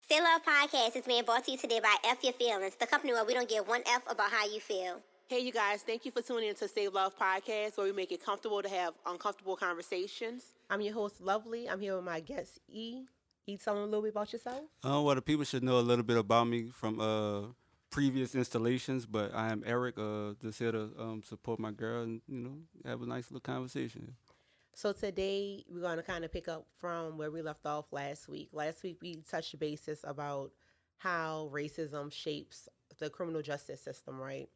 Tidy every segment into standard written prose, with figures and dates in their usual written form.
Say Love Podcast is being brought to you today by F Your Feelings, the company where we don't give one F about how you feel. Hey, you guys, thank you for tuning in to Save Love Podcast, where we make it comfortable to have uncomfortable conversations. I'm your host, Lovely. I'm here with my guest, E. E, tell them a little bit about yourself. Well, the people should know a little bit about me from previous installations, but I am Eric, just here to support my girl and, have a nice little conversation. So today, we're going to kind of pick up from where we left off last week. Last week, we touched basis about how racism shapes the criminal justice system, right?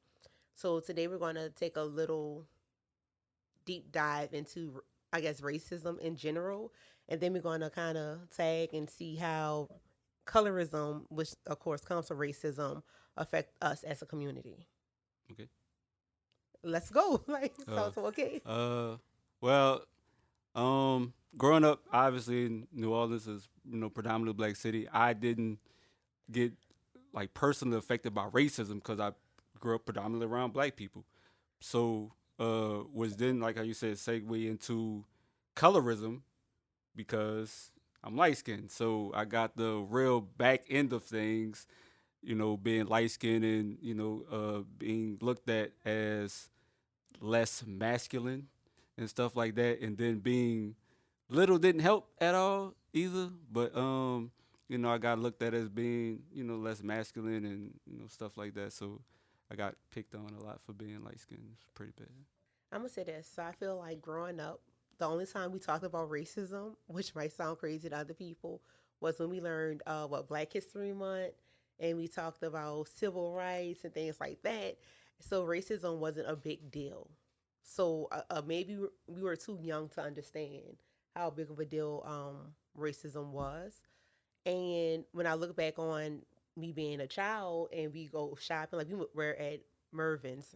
So today, we're going to take a little deep dive into, I guess, racism in general. And then we're going to kind of tag and see how colorism, which of course comes from racism, affect us as a community. Okay. Let's go. Sounds okay. Well, growing up, obviously in New Orleans is predominantly black city. I didn't get personally affected by racism because I grew up predominantly around black people. So was then, like how you said, segue into colorism because I'm light skinned. So I got the real back end of things, being light skinned and, being looked at as less masculine and stuff like that. And then being little didn't help at all either. But, I got looked at as being, less masculine and, stuff like that. So I got picked on a lot for being light skinned. It's pretty bad. I'm going to say this. So I feel like growing up, the only time we talked about racism, which might sound crazy to other people, was when we learned Black History Month, and we talked about civil rights and things like that. So racism wasn't a big deal. So maybe we were too young to understand how big of a deal racism was. And when I look back on me being a child and we go shopping, like we were at Mervyn's.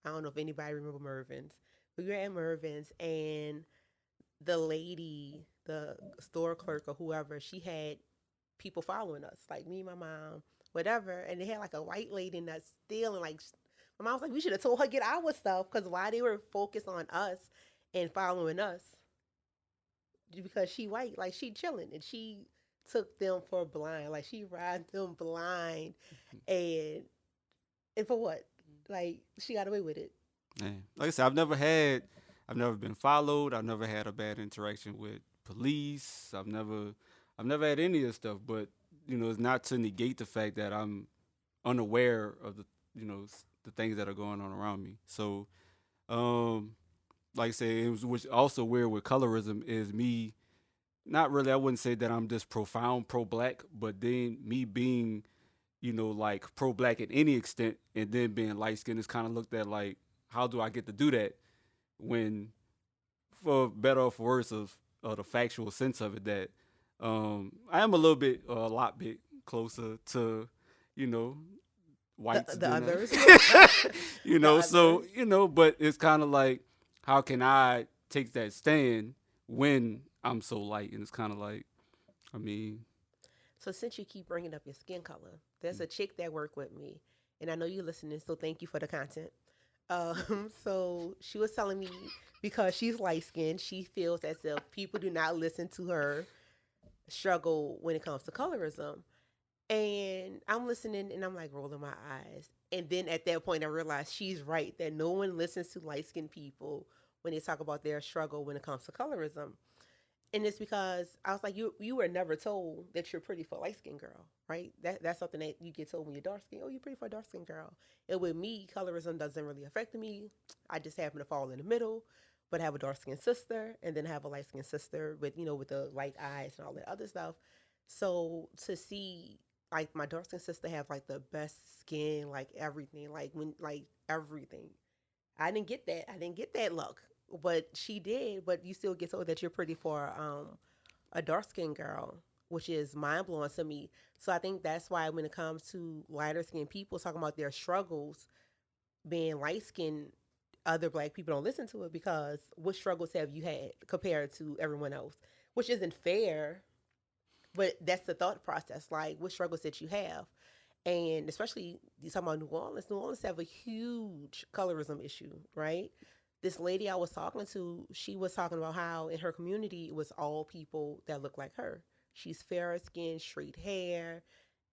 I don't know if anybody remember Mervyn's. We were at Mervyn's and the lady, the store clerk or whoever, she had people following us, like me, my mom, whatever. And they had a white lady and that's stealing. My mom was like, we should have told her get our stuff, because why they were focused on us and following us? Because she white, she chilling, and she took them for blind, she ride them blind, and for what? She got away with it. Yeah. Like I said, I've never been followed. I've never had a bad interaction with police. I've never had any of this stuff. But it's not to negate the fact that I'm unaware of the things that are going on around me. So, like I said, which also weird with colorism is me. Not really. I wouldn't say that I'm just profound pro-black, but then me being, pro-black at any extent, and then being light skinned is kind of looked at like, how do I get to do that? When, for better or for worse of the factual sense of it, that I am a lot bit closer to, whites the others. So but it's kind of like, how can I take that stand when I'm so light? And it's kind of like, So since you keep bringing up your skin color, there's a chick that worked with me, and I know you're listening, so thank you for the content. So she was telling me, because she's light skinned, she feels as if people do not listen to her struggle when it comes to colorism. And I'm listening and I'm rolling my eyes. And then at that point I realized she's right, that no one listens to light skinned people when they talk about their struggle when it comes to colorism. And it's because I was like, you were never told that you're pretty for a light skinned girl, right? That's something that you get told when you're dark skinned. Oh, you're pretty for a dark skinned girl. And with me, colorism doesn't really affect me. I just happen to fall in the middle, but I have a dark skinned sister, and then I have a light skinned sister with the light eyes and all that other stuff. So to see my dark skinned sister have the best skin, everything, everything. I didn't get that. I didn't get that luck. But she did. But you still get told that you're pretty for a dark skinned girl, which is mind blowing to me. So I think that's why when it comes to lighter skinned people talking about their struggles, being light skinned, other black people don't listen to it, because what struggles have you had compared to everyone else? Which isn't fair, but that's the thought process. What struggles did you have? And especially you talking about New Orleans. New Orleans have a huge colorism issue, right? This lady I was talking to, she was talking about how in her community it was all people that looked like her. She's fairer skin, straight hair,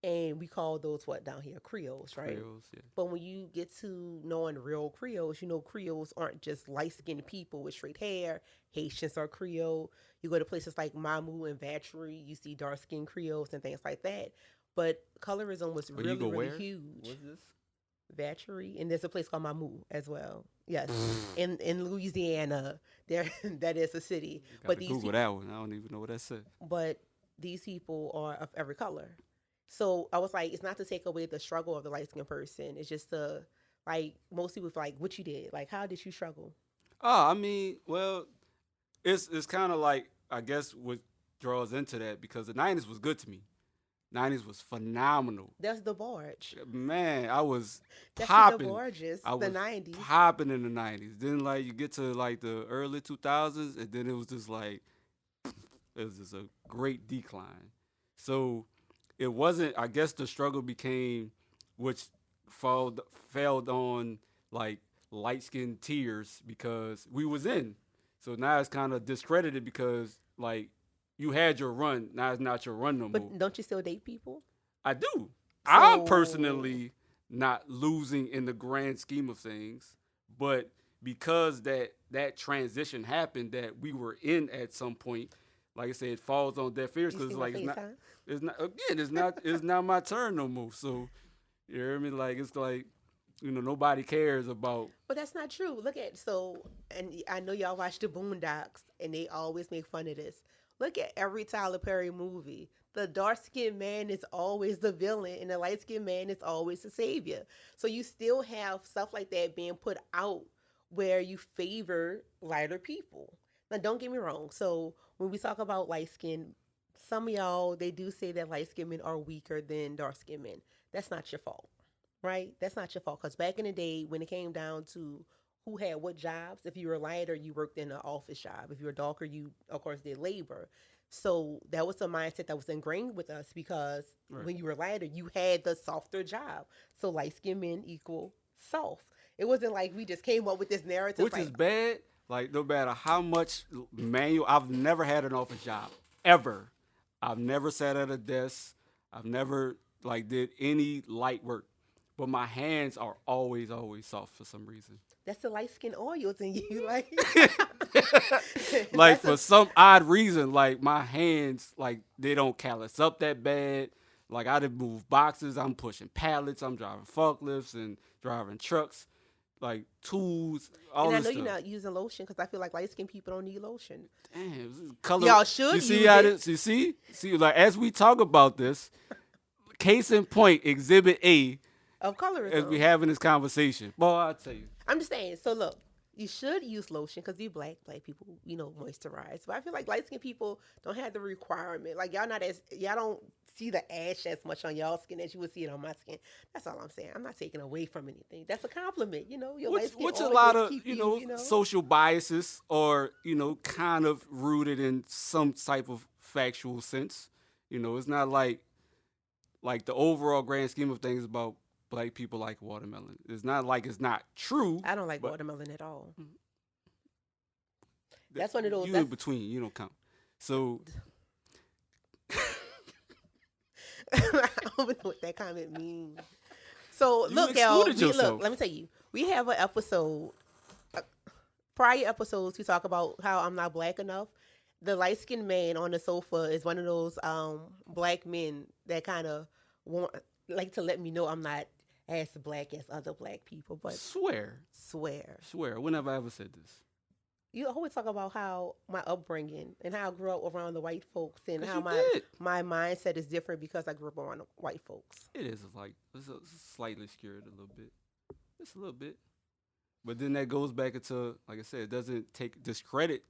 and we call those what down here Creoles, right? Creoles, yeah. But when you get to knowing real Creoles, you know Creoles aren't just light skinned people with straight hair. Haitians are Creole. You go to places like Mamu and Vatry, you see dark skinned Creoles and things like that. But colorism was Oh, you go really where? huge. What's this? Vatry, and there's a place called Mamu as well. Yes, in Louisiana, there that is a city. Got to Google that one. I don't even know what that said. But these people are of every color. So I was like, it's not to take away the struggle of the light skinned person. It's just to like most people like what you did. Like how did you struggle? Oh, I mean, well, it's kind of like I guess what draws into that because the '90s was good to me. '90s was phenomenal. That's the barge. Man, I was That's popping. the barges. I The was '90s. popping in the '90s. Then like you get to like the early 2000s, and then it was just like it was just a great decline. So it wasn't. I guess the struggle became, which failed on like light skinned tears because we was in. So now it's kind of discredited because like you had your run. Now it's not your run no more. But don't you still date people? I do. I'm So- personally not losing in the grand scheme of things, but because that transition happened that we were in at some point, like I said, it falls on deaf ears You because see like my it's FaceTime? not again, it's not my turn no more. So you hear me? Like it's like nobody cares about. But that's not true. Look at and I know y'all watch the Boondocks, and they always make fun of this. Look at every Tyler Perry movie. The dark skinned man is always the villain, and the light skinned man is always the savior. So you still have stuff like that being put out where you favor lighter people. Now, don't get me wrong. So when we talk about light skin, some of y'all they do say that light skinned men are weaker than dark skinned men. That's not your fault, right? That's not your fault. Because back in the day, when it came down to who had what jobs, if you were lighter, you worked in an office job. If you were darker, you of course did labor. So that was a mindset that was ingrained with us because Right. when you were lighter, you had the softer job. So light skinned men equal soft. It wasn't like we just came up with this narrative. Which like, is bad. Like no matter how much manual, I've never had an office job ever. I've never sat at a desk. I've never like did any light work, but my hands are always soft for some reason. that's the light skin oils in you. Like, Like That's for some odd reason, like my hands, like they don't callus up that bad. Like I done move boxes, I'm pushing pallets, I'm driving forklifts and driving trucks, like tools, all and I this know stuff. you're not using lotion because I feel like light skinned people don't need lotion. Damn, this is color. Y'all should You see use how it. this? You see, like as we talk about this, case in point, Exhibit A, Of colorism. as we having this conversation. Boy, I tell you, I'm just saying. So look, you should use lotion because you black people, moisturize. But I feel like light skinned people don't have the requirement. Like y'all don't see the ash as much on y'all skin as you would see it on my skin. That's all I'm saying. I'm not taking away from anything. That's a compliment. Your light skin which a always lot of keep social biases or kind of rooted in some type of factual sense. It's not like the overall grand scheme of things about black people like watermelon. It's not like it's not true. I don't like but watermelon at all. That's one of those. You That's, in between. You don't count. So I don't know what that comment means. So You look, y'all. excluded yourself. Let me tell you. We have an episode. Prior episodes, we talk about how I'm not black enough. The light skinned man on the sofa is one of those black men that kind of want like to let me know I'm not as black as other black people. But swear. When have I ever said this? you always talk about how my upbringing and how I grew up around the white folks and 'Cause how you did. my mindset is different because I grew up around the white folks. It is like it's slightly skewed a little bit. Just a little bit. But then that goes back into, like I said, it doesn't discredit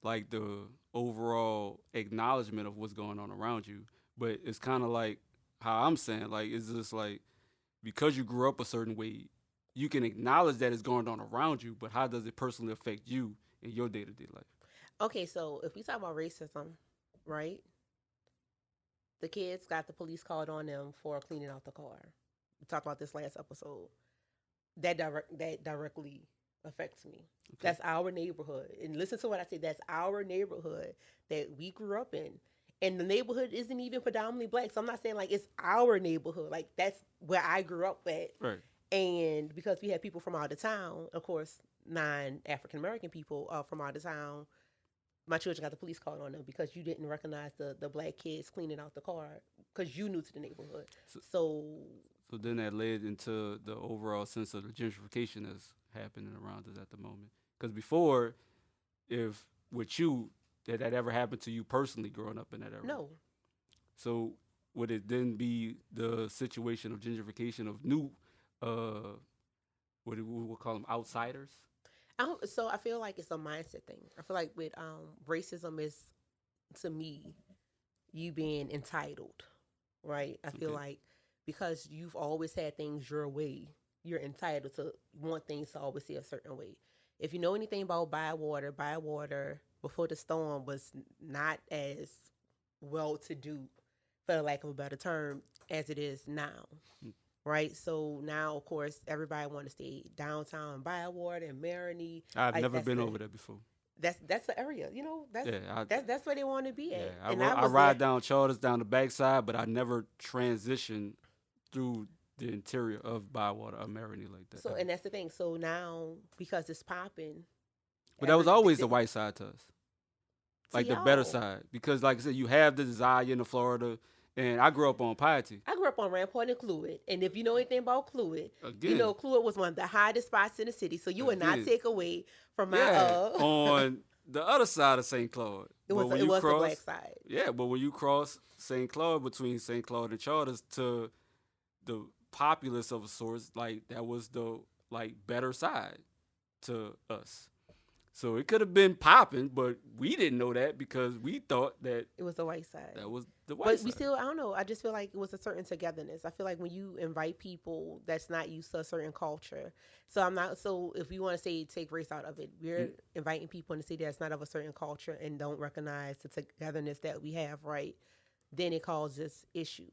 like the overall acknowledgement of what's going on around you. But it's kind of like how I'm saying, like it's just like because you grew up a certain way, you can acknowledge that it's going on around you, but how does it personally affect you in your day-to-day life? Okay, so if we talk about racism, right? The kids got the police called on them for cleaning out the car. We talked about this last episode. That directly affects me. That's our neighborhood. And listen to what I say. That's our neighborhood that we grew up in. And the neighborhood isn't even predominantly black. So I'm not saying like it's our neighborhood. Like that's where I grew up at. Right. And because we had people from out of town, of course, 9 African American people from out of town, my children got the police called on them because you didn't recognize the black kids cleaning out the car because you new to the neighborhood. So then that led into the overall sense of the gentrification that's happening around us at the moment. Because before, if with you, did that ever happen to you personally growing up in that area? no. So would it then be the situation of gentrification of new, what we will call them, outsiders? So I feel like it's a mindset thing. I feel like with racism is, to me, you being entitled, right? I feel like because you've always had things your way, you're entitled to want things to always be a certain way. If you know anything about Bywater before the storm was not as well-to-do, for the lack of a better term, as it is now. Right, so now of course everybody want to stay downtown Bywater and Maroney. I've never been over there before. That's the area, you know. That's where they want to be at. Yeah, I ride down Charters down the backside, but I never transitioned through the interior of Bywater or Maroney like that. So and that's the thing. So now because it's popping, but that was always the white side to us, like the better side, because like I said, you have the desire in Florida. And I grew up on Piety. I grew up on Rampart and Cluid. And if you know anything about Cluid, Again. you know Cluid was one of the hottest spots in the city. So you would not take away from my... on the other side of St. Claude. It was the black side. Yeah, but when you cross St. Claude, between St. Claude and Charters to the populace of a source, like that was the like better side to us. So it could have been popping, but we didn't know that because we thought that it was the white side. That was the white but side. We still, I don't know. I just feel like it was a certain togetherness. I feel like when you invite people that's not used to a certain culture. So if you want to say take race out of it, we're inviting people in the city that's not of a certain culture and don't recognize the togetherness that we have, right? Then it causes issues.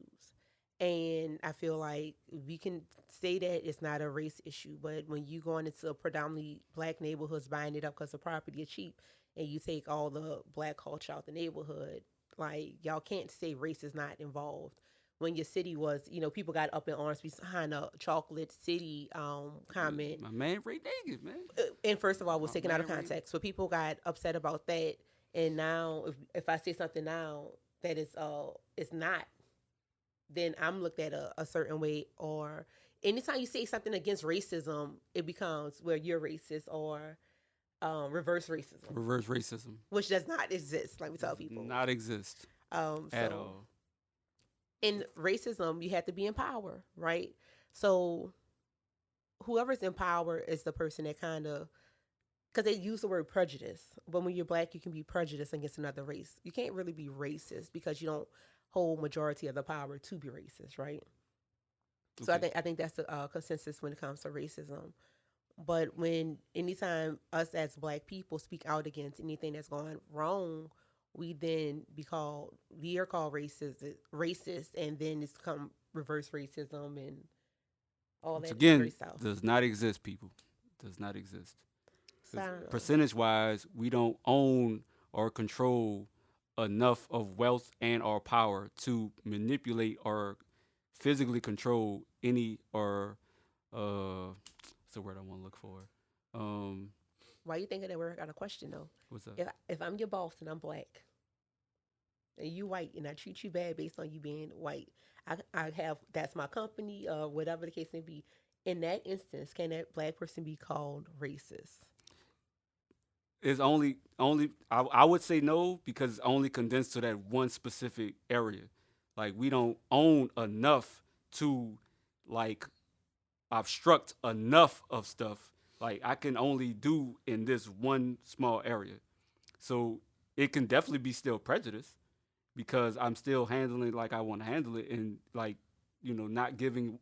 And I feel like we can say that it's not a race issue, but when you going into predominantly black neighborhoods buying it up because the property is cheap and you take all the black culture out the neighborhood, like y'all can't say race is not involved. When your city was, people got up in arms behind a chocolate city comment. My man Ray Davis, man. And first of all, was taken out of context. So people got upset about that. And now if I say something now that is it's not, then I'm looked at a certain way. Or anytime you say something against racism, it becomes where you're racist or reverse racism. Reverse racism. Which does not exist, like we tell people. Not exist at all. In racism, you have to be in power, right? So whoever's in power is the person that kind of, because they use the word prejudice. But when you're black, you can be prejudiced against another race. You can't really be racist because you don't hold majority of the power to be racist, right? Okay. So I think that's the consensus when it comes to racism. But anytime us as black people speak out against anything that's going wrong, we are called racist, and then it's come reverse racism and all that. Again, does not exist, people. Does not exist. Percentage-wise, we don't own or control enough of wealth and or power to manipulate or physically control any or what's the word I want to look for? Why you thinking that word? I got a question though. What's that? If I'm your boss and I'm black and you white and I treat you bad based on you being white, that's my company or whatever the case may be. In that instance, can that black person be called racist? It's only I would say no, because it's only condensed to that one specific area. Like we don't own enough to like obstruct enough of stuff. Like I can only do in this one small area. So it can definitely be still prejudice because I'm still handling it like I want to handle it and like, not giving,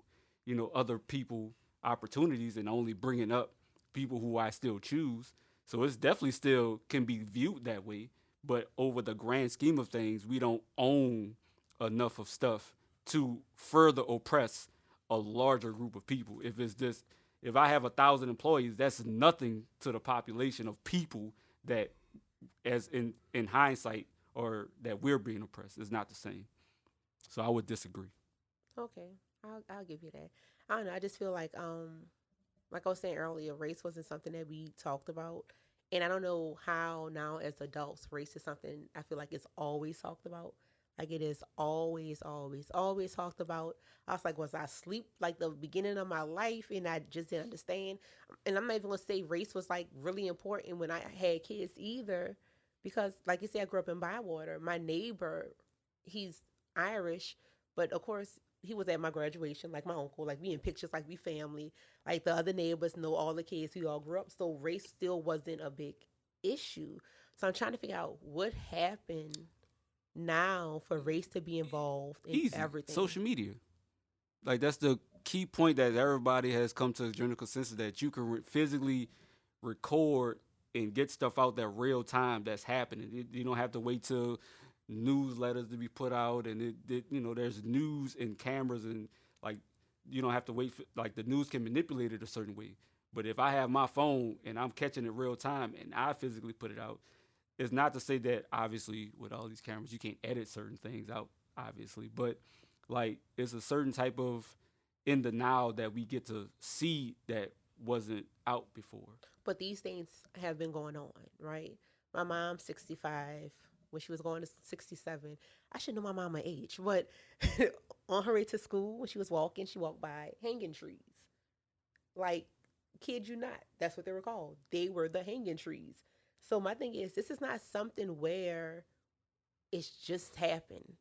other people opportunities and only bringing up people who I still choose. So it's definitely still can be viewed that way, but over the grand scheme of things, we don't own enough of stuff to further oppress a larger group of people. If I have 1,000 employees, that's nothing to the population of people that, as in hindsight, or that we're being oppressed is not the same. So I would disagree. Okay, I'll give you that. I don't know. I just feel like I was saying earlier, race wasn't something that we talked about, and I don't know how now as adults, race is something I feel like it's always talked about. Like it is always, always, always talked about. I was like, was I asleep like the beginning of my life and I just didn't understand? And I'm not even gonna say race was like really important when I had kids either, because like you said, I grew up in Bywater. My neighbor, he's Irish, but of course he was at my graduation, like my uncle, like we in pictures, like we family. Like the other neighbors know all the kids who all grew up, so race still wasn't a big issue. So I'm trying to figure out what happened now for race to be involved in Easy. everything. Social media. Like that's the key point that everybody has come to a general consensus that you can physically record and get stuff out that real time that's happening. You don't have to wait till newsletters to be put out, and there's news and cameras, and like you don't have to wait for, like the news can manipulate it a certain way. But if I have my phone and I'm catching it real time and I physically put it out, it's not to say that obviously with all these cameras you can't edit certain things out, obviously, but like it's a certain type of in the now that we get to see that wasn't out before. But these things have been going on, right? My mom's 65. When she was going to 67, I should know my mama age, but on her way to school, when she was walking, she walked by hanging trees. Like, kid you not, that's what they were called. They were the hanging trees. So my thing is, this is not something where it's just happened.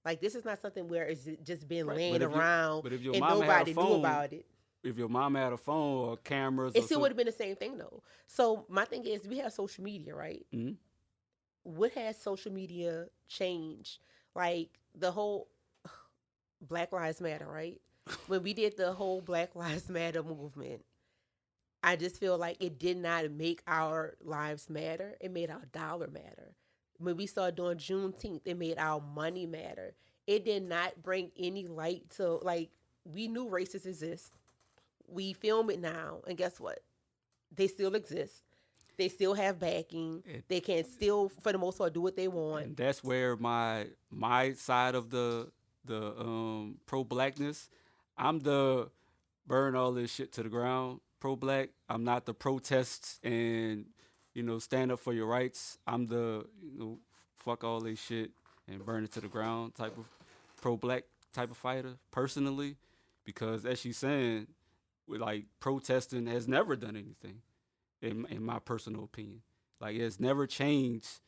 Like, this is not something where it's just been Right. laying around But if your and mama had a nobody knew phone, about it. If your mom had a phone or cameras, It still would have been the same thing, though. So my thing is, we have social media, right? Mhm. What has social media changed? Like the whole Black Lives Matter, right? When we did the whole Black Lives Matter movement, I just feel like it did not make our lives matter. It made our dollar matter. When we started doing Juneteenth, it made our money matter. It did not bring any light to, like, we knew racists exist. We film it now, and guess what? They still exist. They still have backing. They can still, for the most part, do what they want. And that's where my side of the pro blackness, I'm the burn all this shit to the ground pro black. I'm not the protests and stand up for your rights. I'm the fuck all this shit and burn it to the ground type of pro black type of fighter personally, because as she's saying, with like protesting has never done anything. In my personal opinion, like it's never changed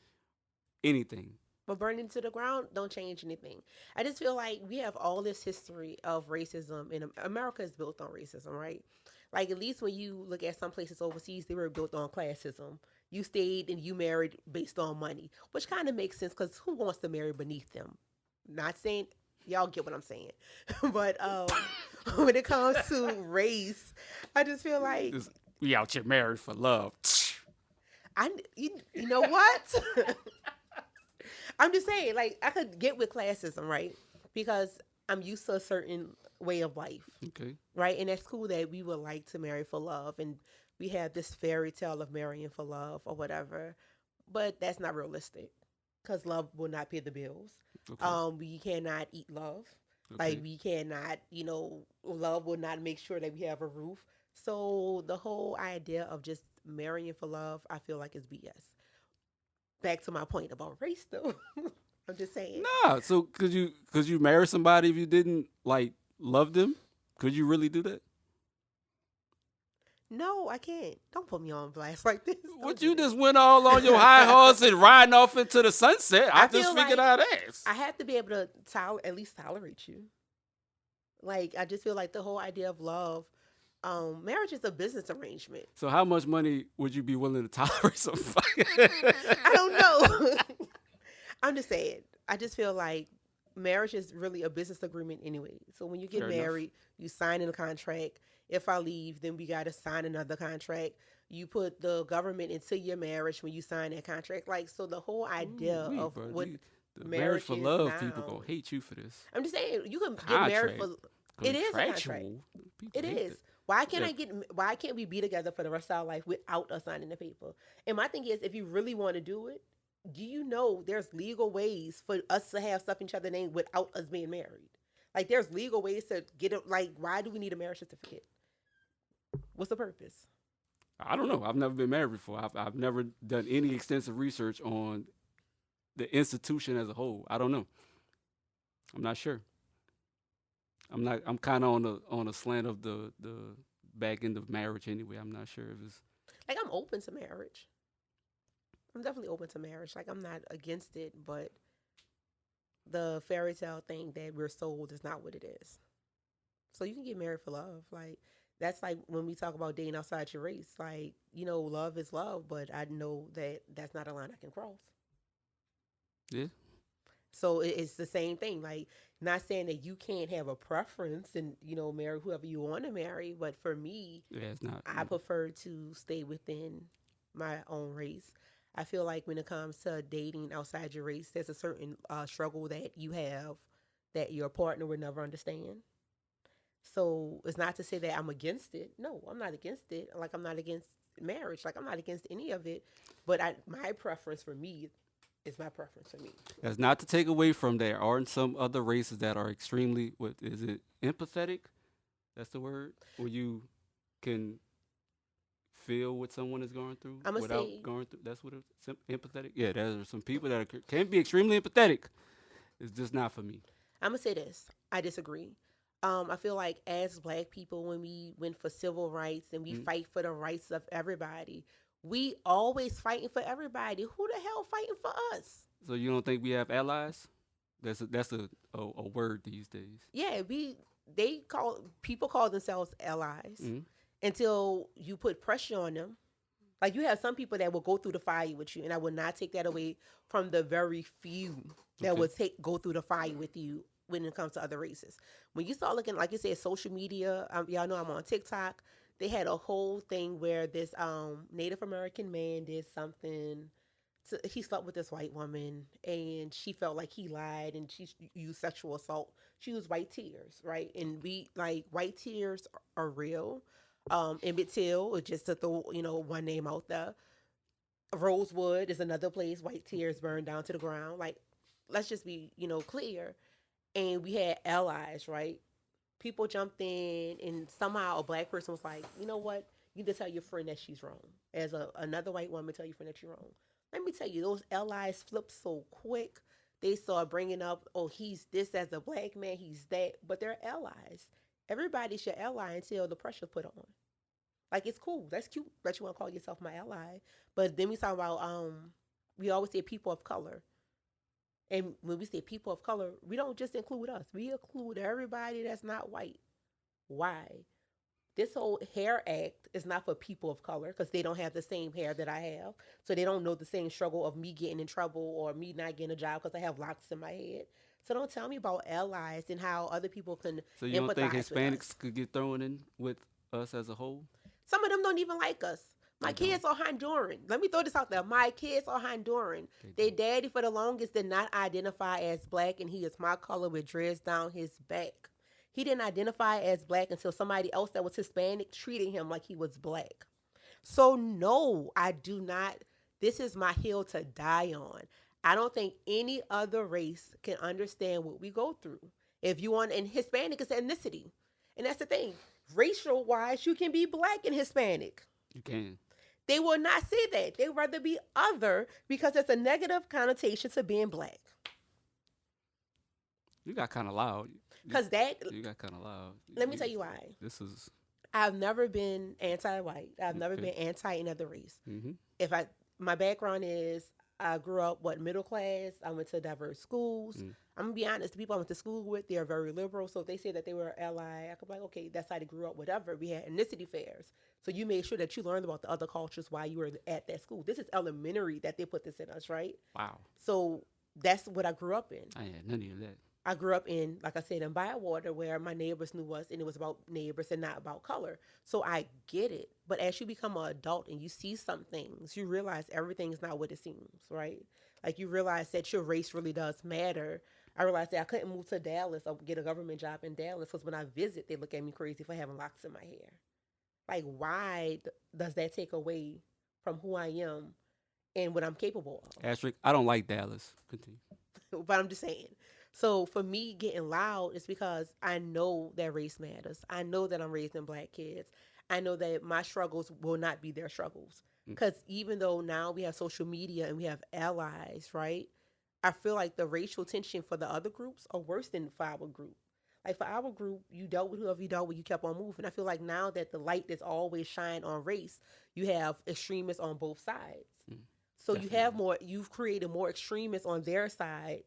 anything. But burning to the ground don't change anything. I just feel like we have all this history of racism, and America is built on racism, right? Like at least when you look at some places overseas, they were built on classism. You stayed and you married based on money, which kind of makes sense because who wants to marry beneath them? Not saying y'all get what I'm saying, but when it comes to race, I just feel like we out here married for love. You know what? I'm just saying, like, I could get with classism, right? Because I'm used to a certain way of life. Okay. Right? And that's cool that we would like to marry for love. And we have this fairy tale of marrying for love or whatever. But that's not realistic. Because love will not pay the bills. Okay. We cannot eat love. Okay. Like, we cannot, love will not make sure that we have a roof. So the whole idea of just marrying for love, I feel like is BS. Back to my point about race, though. I'm just saying. Nah, so could you marry somebody if you didn't like love them? Could you really do that? No, I can't. Don't put me on blast like this. What you just went all on your high horse and riding off into the sunset? I just figured out ass. I have to be able to at least tolerate you. Like, I just feel like the whole idea of love, marriage is a business arrangement. So how much money would you be willing to tolerate somebody? I don't know. I'm just saying. I just feel like marriage is really a business agreement anyway. So when you get married, you sign in a contract. If I leave, then we got to sign another contract. You put the government into your marriage when you sign that contract. Like, so the whole idea of what the marriage for love, now, people gonna hate you for this. I'm just saying, you can get married for. It is a contract. It is. That. Why can't we be together for the rest of our life without us signing the paper? And my thing is, if you really want to do it, do you know there's legal ways for us to have stuff in each other's name without us being married? Like, there's legal ways to get it. Like, why do we need a marriage certificate? What's the purpose? I don't know. I've never been married before. I've never done any extensive research on the institution as a whole. I don't know. I'm not sure. I'm kind of on a slant of the back end of marriage anyway. I'm not sure if it's Like, I'm open to marriage. I'm definitely open to marriage. Like, I'm not against it, but the fairy tale thing that we're sold is not what it is. So you can get married for love. Like, that's like when we talk about dating outside your race. Like, love is love, but I know that that's not a line I can cross. yeah. So it's the same thing. Like, not saying that you can't have a preference and, marry whoever you want to marry. But for me, Yeah, it's not. I prefer to stay within my own race. I feel like when it comes to dating outside your race, there's a certain struggle that you have that your partner would never understand. So it's not to say that I'm against it. No, I'm not against it. Like, I'm not against marriage. Like, I'm not against any of it. But my preference for me is my preference for me. That's not to take away from there aren't some other races that are extremely, what is it, empathetic? That's the word? Where you can feel what someone is going through without going through. That's what it's empathetic. Yeah, there are some people that can be extremely empathetic. It's just not for me. I'm going to say this. I disagree. I feel like as Black people, when we went for civil rights and we fight for the rights of everybody, we always fighting for everybody. Who the hell fighting for us? So you don't think we have allies? That's a word these days. Yeah, people call themselves allies until you put pressure on them. Like, you have some people that will go through the fire with you, and I would not take that away from the very few that would go through the fire with you when it comes to other races. When you start looking, like you said, social media, y'all know I'm on TikTok. They had a whole thing where this Native American man did something. He slept with this white woman, and she felt like he lied, and she used sexual assault. She used white tears, right? And white tears are real. Emmett Till, just to throw one name out there. Rosewood is another place. White tears burned down to the ground. Like, let's just be clear. And we had allies, right? People jumped in, and somehow a Black person was like, you know what? You need to tell your friend that she's wrong. As another white woman tell your friend that you're wrong. Let me tell you, those allies flipped so quick. They started bringing up, oh, he's this as a Black man, he's that. But they're allies. Everybody's your ally until the pressure's put on. Like, it's cool. That's cute that you want to call yourself my ally. But then we talk about, we always say people of color. And when we say people of color, we don't just include us. We include everybody that's not white. Why? This whole hair act is not for people of color because they don't have the same hair that I have. So they don't know the same struggle of me getting in trouble or me not getting a job because I have locks in my head. So don't tell me about allies and how other people can So you don't think Hispanics Hispanics could get thrown in with us as a whole? Some of them don't even like us. My kids are Honduran. Let me throw this out there. My kids are Honduran. Their daddy for the longest did not identify as Black, and he is my color with dreads down his back. He didn't identify as Black until somebody else that was Hispanic treated him like he was Black. So no, I do not. This is my hill to die on. I don't think any other race can understand what we go through. If you want, and Hispanic is ethnicity. And that's the thing. Racial wise, you can be Black and Hispanic. You can. They will not say that. They'd rather be other because it's a negative connotation to being Black. You got kind of loud. Because you got kind of loud. Let me tell you why. This is. I've never been anti-white. I've never been anti another race. Mm-hmm. My background is I grew up middle class. I went to diverse schools. I'm gonna be honest. The people I went to school with, they're very liberal. So if they say that they were an ally, I could be like, okay, that's how they grew up. Whatever. We had ethnicity fairs, so you made sure that you learned about the other cultures while you were at that school. This is elementary that they put this in us, right? Wow. So that's what I grew up in. I had none of that. I grew up in, like I said, in Bywater, where my neighbors knew us, and it was about neighbors and not about color. So I get it. But as you become an adult and you see some things, you realize everything's not what it seems, right? Like, you realize that your race really does matter. I realized that I couldn't move to Dallas or get a government job in Dallas because when I visit, they look at me crazy for having locks in my hair. Like, why does that take away from who I am and what I'm capable of. Asterisk, I don't like Dallas. Continue. But I'm just saying. So for me, getting loud is because I know that race matters. I know that I'm raising black kids. I know that my struggles will not be their struggles. Because even though now we have social media and we have allies, right? I feel like the racial tension for the other groups are worse than for our group. Like for our group, you dealt with whoever you dealt with, you kept on moving. I feel like now that the light is always shined on race, you have extremists on both sides. So Definitely. you have more, you've created more extremists on their side,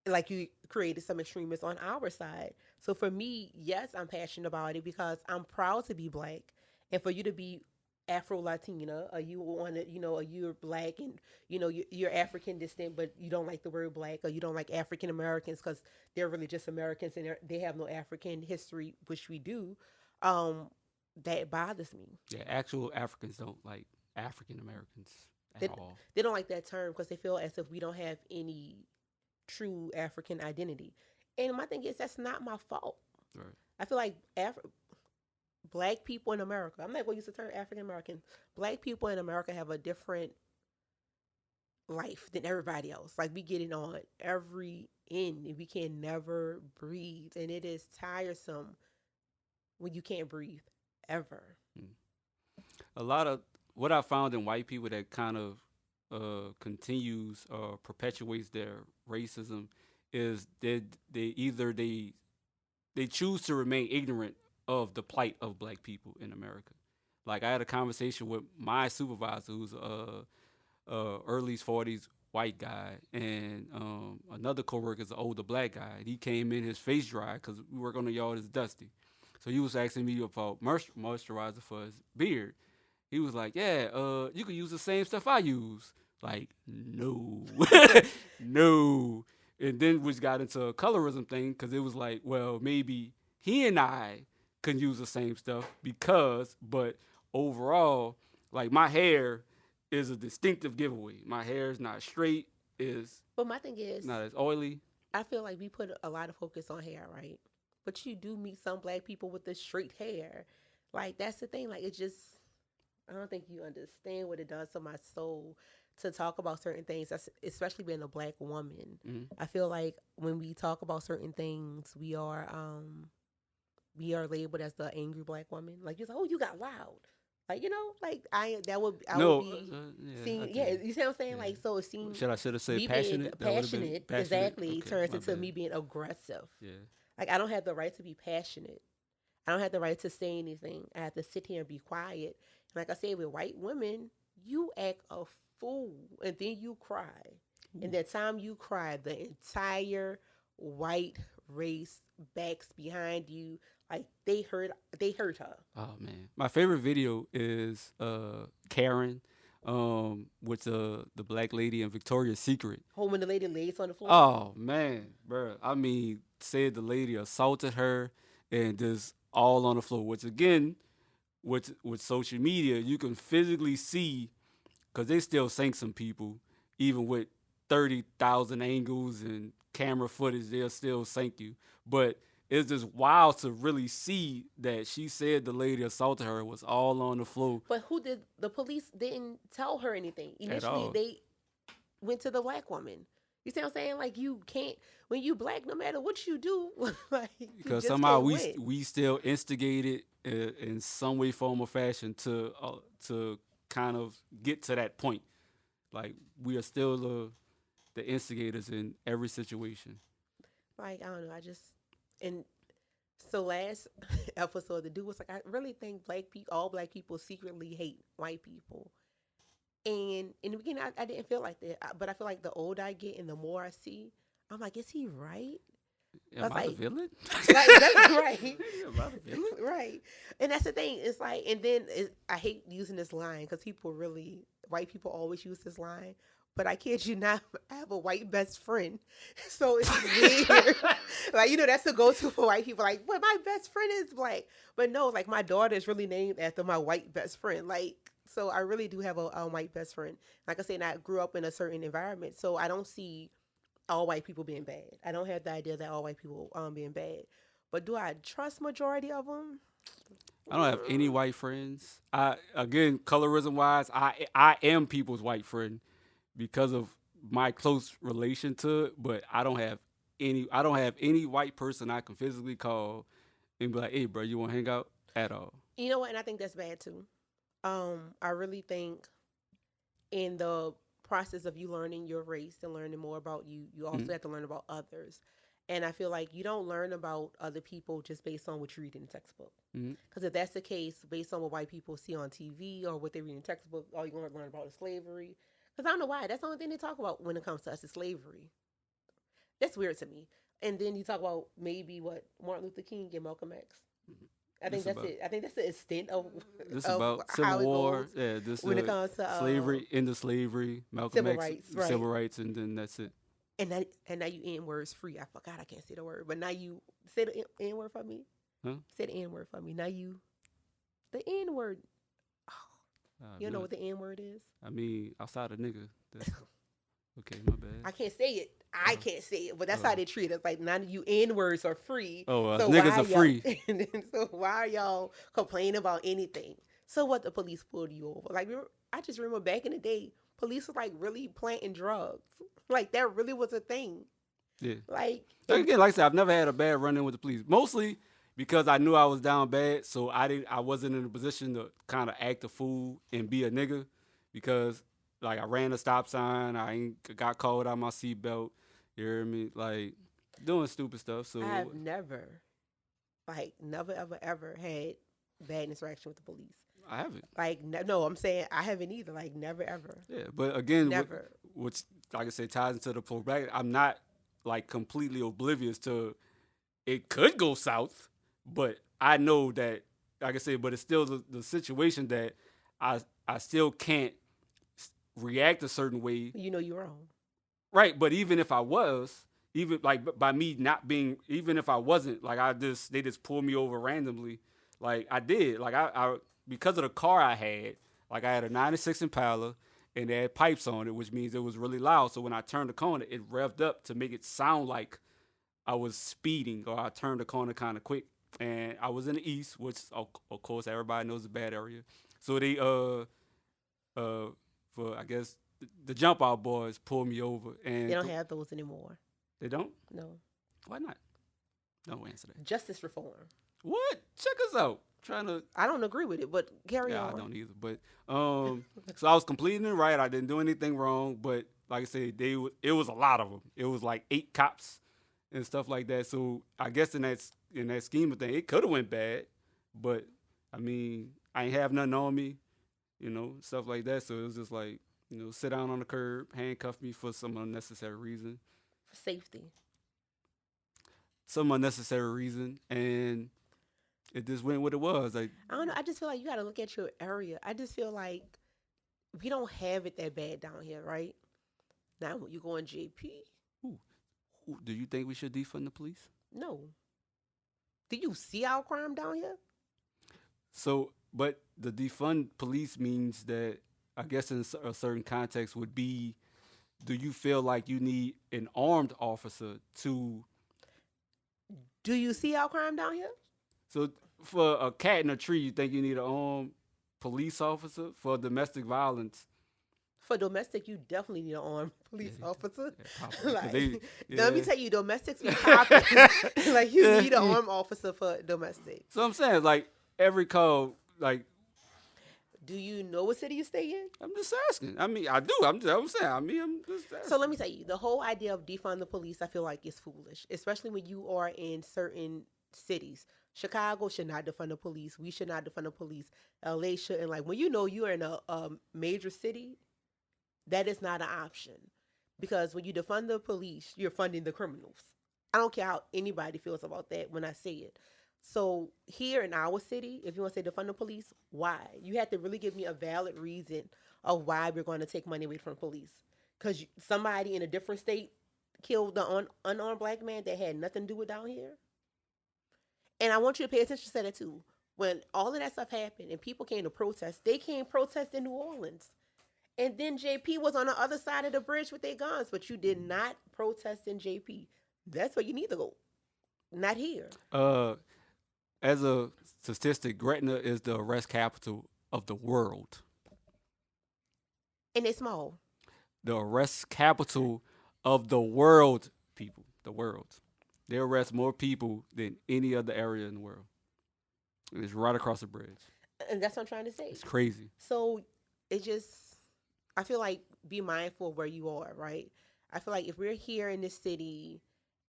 like you created some extremists on our side. So for me, yes, I'm passionate about it because I'm proud to be black. And for you to be Afro Latina, or you want to, or you're black and, you're African descent, but you don't like the word black, or you don't like African Americans because they're really just Americans and they have no African history, which we do. That bothers me. Yeah, actual Africans don't like African Americans at They, all. they don't like that term because they feel as if we don't have any true African identity. And my thing is, that's not my fault. Right. I feel like black people in America, I'm not going to use the term African American, black people in America have a different life than everybody else. Like we get it on every end and we can never breathe. And it is tiresome when you can't breathe ever. A lot of what I found in white people that kind of continues or perpetuates their racism is that they choose to remain ignorant of the plight of black people in America. Like I had a conversation with my supervisor, who's early 40s white guy, and another coworker is an older black guy. He came in, his face dry because we work on the yard, it's dusty. So he was asking me about moisturizer for his beard. He was like, yeah, you could use the same stuff I use. Like, no. No. And then we got into a colorism thing because it was like, well, maybe he and I can use the same stuff but overall, like my hair is a distinctive giveaway. My hair is not straight, But my thing is, not as oily. I feel like we put a lot of focus on hair, right? But you do meet some black people with the straight hair. Like, that's the thing. Like, it just, I don't think you understand what it does to my soul to talk about certain things, especially being a black woman. Mm-hmm. I feel like when we talk about certain things, we are labeled as the angry black woman. Like, you're like, oh, you got loud. Like, I would be seen. Yeah, you see what I'm saying? Yeah. Like, so it seems. Should I have said me passionate? Passionate, exactly, okay, turns into me being aggressive. Yeah. Like, I don't have the right to be passionate. I don't have the right to say anything. I have to sit here and be quiet. And like I said, with white women, you act a fool and then you cry. And that time you cry, the entire white race backs behind you. Like they hurt her. Oh man, my favorite video is Karen, with the black lady in Victoria's Secret. Oh, when the lady lays on the floor. Oh man, bro. I mean, said the lady assaulted her and just all on the floor. Which again, with social media, you can physically see because they still sank some people, even with 30,000 angles and camera footage, they'll still sank you. But it's just wild to really see that she said the lady assaulted her was all on the floor. But the police didn't tell her anything. Initially, they went to the black woman. You see what I'm saying? Like, you can't, when you black, no matter what you do, like, because somehow we still instigated in some way, form, or fashion to kind of get to that point. Like, we are still the instigators in every situation. Like, I don't know. And so last episode, the dude was like, I really think all black people secretly hate white people. And in the beginning, I didn't feel like that. But I feel like the older I get and the more I see, I'm like, is he right? Am I the villain? Like, that's right. Am I the villain? Right. And that's the thing. It's like, and then I hate using this line because white people always use this line. But I kid you not, I have a white best friend. So it's weird. Like, that's the go-to for white people. Like, well, my best friend is black. But no, like, my daughter is really named after my white best friend. Like, so I really do have a white best friend. Like I said, I grew up in a certain environment. So I don't see all white people being bad. I don't have the idea that all white people being bad. But do I trust majority of them? I don't have any white friends. Again, colorism wise, I am people's white friend because of my close relation to it. But I don't have any white person I can physically call and be like, hey, bro, you want to hang out at all? You know what? And I think that's bad too. I really think in the process of you learning your race and learning more about you, you also have to learn about others. And I feel like you don't learn about other people just based on what you read in the textbook. Because if that's the case, based on what white people see on TV or what they read in the textbook, all you're going to learn about is slavery. Because I don't know why. That's the only thing they talk about when it comes to us is slavery. That's weird to me. And then you talk about maybe what Martin Luther King and Malcolm X. I think that's it. I think that's the extent of This of about how Civil it War. goes Yeah, this when it comes to slavery, into slavery, Malcolm civil X, rights, right. civil rights, and then that's it. And now you N words free. I forgot I can't say the word, but now you say the N word for me. Huh? Say the N word for me. Now you the N word. You know what the N word is? I mean, outside of nigga. Okay, my bad. I can't say it. I can't say it, but that's how they treat us. Like now you N words are free. Oh, so niggas are free. And then, so why are y'all complaining about anything? So what? The police pulled you over? Like I just remember back in the day, police was like really planting drugs. Like that really was a thing. Yeah. Like again, like I said, I've never had a bad run-in with the police. Mostly because I knew I was down bad, so I wasn't in a position to kind of act a fool and be a nigga because like I ran a stop sign, I ain't got caught without my seatbelt. You hear me? Like doing stupid stuff. So I have never ever ever had bad interaction with the police. I haven't. Like no, I'm saying I haven't either. Like never ever. Yeah, but again, never. Which like I said ties into the proback. I'm not like completely oblivious to it could go south, but I know that, like I said, but it's still the situation that I still can't react a certain way. You know you're wrong. Right, but even if I was, even like by me not being, even if I wasn't, like they just pulled me over randomly, like I did, like I because of the car I had, like I had a '96 Impala and they had pipes on it, which means it was really loud. So when I turned the corner, it revved up to make it sound like I was speeding, or I turned the corner kind of quick. And I was in the east, which of course everybody knows is a bad area. So they for I guess the jump out boys pulled me over, and they don't have those anymore. They don't? No. Why not? Don't answer that. Justice reform. What? Check us out. I don't agree with it, but carry on. I don't either. But so I was completing it right. I didn't do anything wrong, but like I said, it was a lot of them. It was like 8 cops and stuff like that. So I guess in that scheme of thing, it could have went bad, but I mean, I ain't have nothing on me, stuff like that. So it was just like, sit down on the curb, handcuff me for some unnecessary reason. For safety. Some unnecessary reason, and it just went what it was. Like I don't know. I just feel like you got to look at your area. I just feel like we don't have it that bad down here, right? Now when you go in JP. Do you think we should defund the police? No. Do you see our crime down here? So, but the defund police means that, I guess in a certain context would be, do you feel like you need an armed officer to... Do you see our crime down here? So for a cat in a tree, you think you need an armed police officer? For domestic violence? For domestic, you definitely need an armed police officer. Yeah, let me tell you, domestics be popping. Like you need an armed officer for domestic. So I'm saying, like every call, like. Do you know what city you stay in? I'm just asking. I mean, I do. I'm saying. I mean, I'm just asking. So let me tell you, the whole idea of defund the police, I feel like is foolish, especially when you are in certain cities. Chicago should not defund the police. We should not defund the police. LA shouldn't. Like when you're in a major city, that is not an option. Because when you defund the police, you're funding the criminals. I don't care how anybody feels about that when I say it. So here in our city, if you want to say defund the police, why? You have to really give me a valid reason of why we're going to take money away from the police. Because somebody in a different state killed the unarmed black man that had nothing to do with down here. And I want you to pay attention to that too. When all of that stuff happened and people came to protest, they came protest in New Orleans. And then JP was on the other side of the bridge with their guns, but you did not protest in JP. That's where you need to go. Not here. As a statistic, Gretna is the arrest capital of the world. And it's small. The arrest capital of the world, people. The world. They arrest more people than any other area in the world. It's right across the bridge. And that's what I'm trying to say. It's crazy. So it just, I feel like be mindful of where you are, right? I feel like if we're here in this city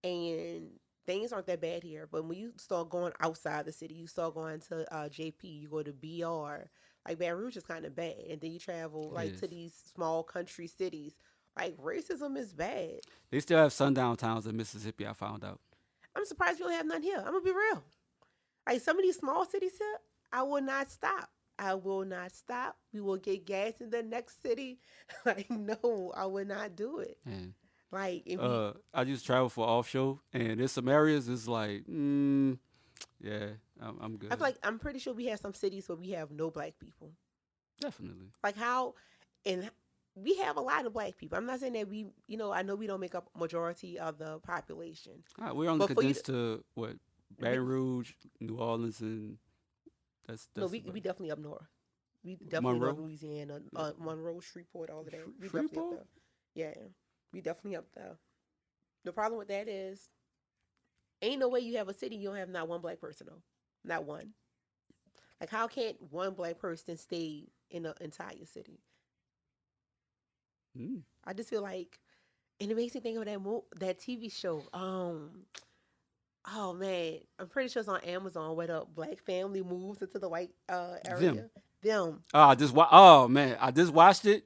and things aren't that bad here, but when you start going outside the city, you start going to JP, you go to BR, like Baton Rouge is kind of bad. And then you travel like to these small country cities. Like racism is bad. They still have sundown towns in Mississippi, I found out. I'm surprised we don't have none here. I'm going to be real. Like some of these small cities here, I will not stop. I will not stop. We will get gas in the next city. Like, no, I would not do it. Man. Like, if I used to travel for offshore, and there's some areas it's like, yeah, I'm good. I feel like I'm pretty sure we have some cities where we have no black people. Definitely. Like how, and we have a lot of black people. I'm not saying that we, I know we don't make up majority of the population. All right, we're only condensed to what? Baton Rouge, New Orleans, and that's no, we definitely up north. We definitely Monroe? up Louisiana, Monroe, Shreveport, all of that. We Shreveport? definitely up there. Yeah, we definitely up there. The problem with that is, ain't no way you have a city you don't have not one black person though, not one. Like how can't one black person stay in the entire city? I just feel like, and it makes me think of that TV show. Oh man, I'm pretty sure it's on Amazon where the black family moves into the white area. Them. I just watched it,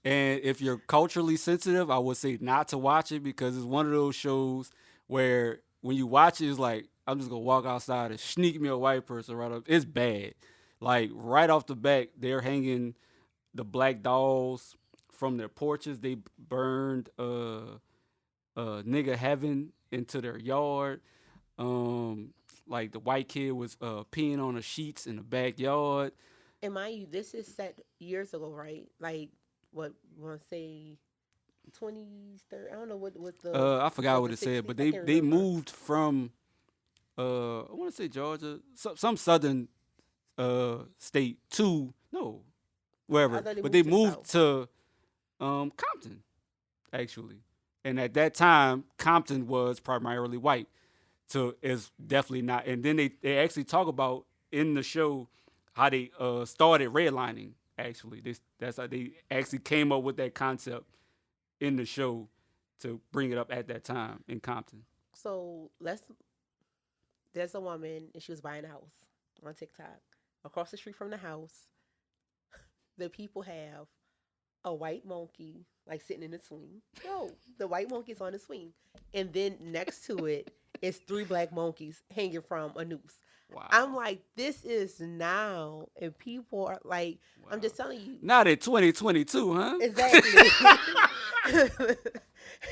and if you're culturally sensitive, I would say not to watch it because it's one of those shows where when you watch it, it's like I'm just gonna walk outside and sneak me a white person right up. It's bad. Like right off the bat, they're hanging the black dolls from their porches. They burned nigga heaven into their yard. Like the white kid was peeing on the sheets in the backyard. And mind you, this is set years ago, right? Like what you want to say, 20s, 30s? I don't know what the. I forgot what it said, but they moved from I want to say Georgia, some southern state to wherever, but they moved to Compton actually, and at that time Compton was primarily white. So it's definitely not. And then they actually talk about in the show how they started redlining. Actually, that's how they actually came up with that concept in the show to bring it up at that time in Compton. So there's a woman and she was buying a house on TikTok. Across the street from the house, the people have a white monkey like sitting in a swing. No, the white monkey's on the swing, and then next to it is 3 black monkeys hanging from a noose. Wow. I'm like, this is now, and people are like, wow. I'm just telling you. Not in 2022, huh? Exactly.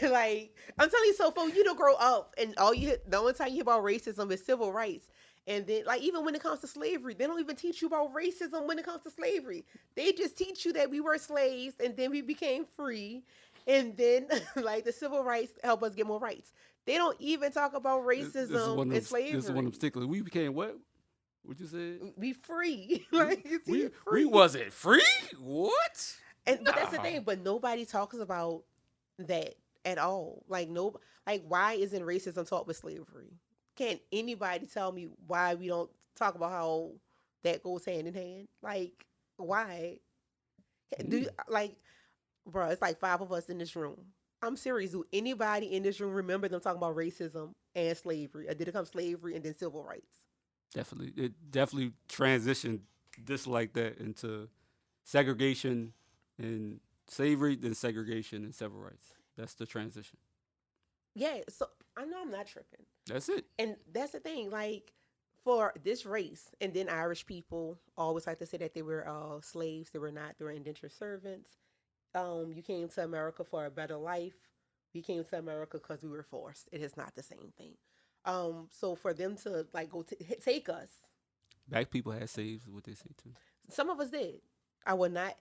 Like, I'm telling you, so for you to grow up and the only time you hear about racism is civil rights. And then, like, even when it comes to slavery, they don't even teach you about racism when it comes to slavery. They just teach you that we were slaves and then we became free. And then, like, the civil rights help us get more rights. They don't even talk about racism and slavery. This is one of them sticklers. We became what? What you said? We free. Like, we free. wasn't free? What? But that's the thing. But nobody talks about that at all. Like, why isn't racism taught with slavery? Can't anybody tell me why we don't talk about how that goes hand in hand? Like, why? Do you, like, bro, it's like 5 of us in this room. I'm serious. Do anybody in this room remember them talking about racism and slavery? Or did it come slavery and then civil rights? Definitely. It definitely transitioned just like that into segregation and slavery, then segregation and civil rights. That's the transition. Yeah, so I know I'm not tripping. That's it. And that's the thing, like, for this race, and then Irish people always like to say that they were slaves. They were not. They were indentured servants. You came to America for a better life. We came to America because we were forced. It is not the same thing. So for them to, like, go take us. Black people had slaves, is what they say, too. Some of us did. I would not.